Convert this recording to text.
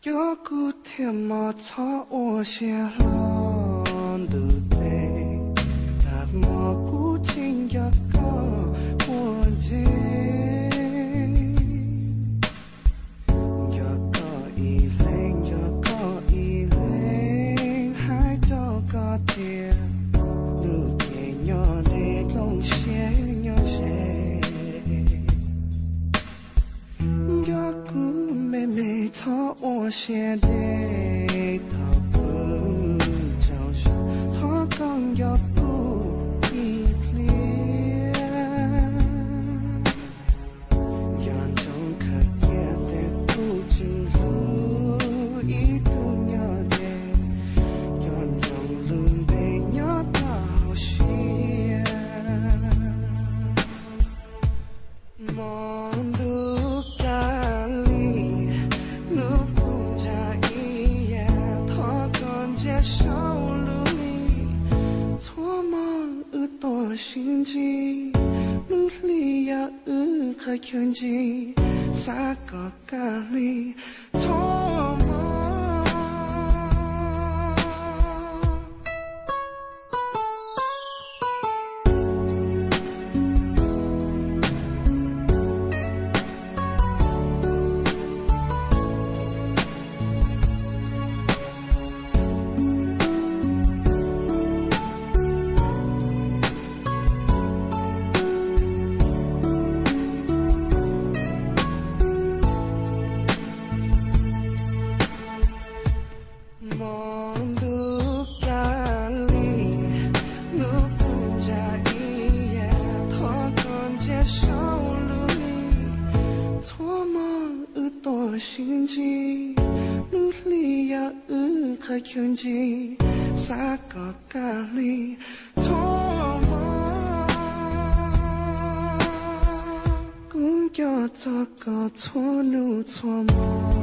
有股天马草我写了的背，但蘑菇青呀个我接，呀个一零呀个一零，还有个点，路边有的东西有谁？有股妹妹草我写的头不叫上，他刚要不一脸，眼中可见的不进入一度鸟的，眼中路被鸟到线，梦都干里。路不加一眼，他刚接受路里，错忙而多心机，努力呀而可견지，撒个咖喱，错忙。梦都干里，路不加一眼，他刚接受路里，错忙而多心机，努力呀而可견지，撒个咖喱，错忙，cũng要做个错怒错忙。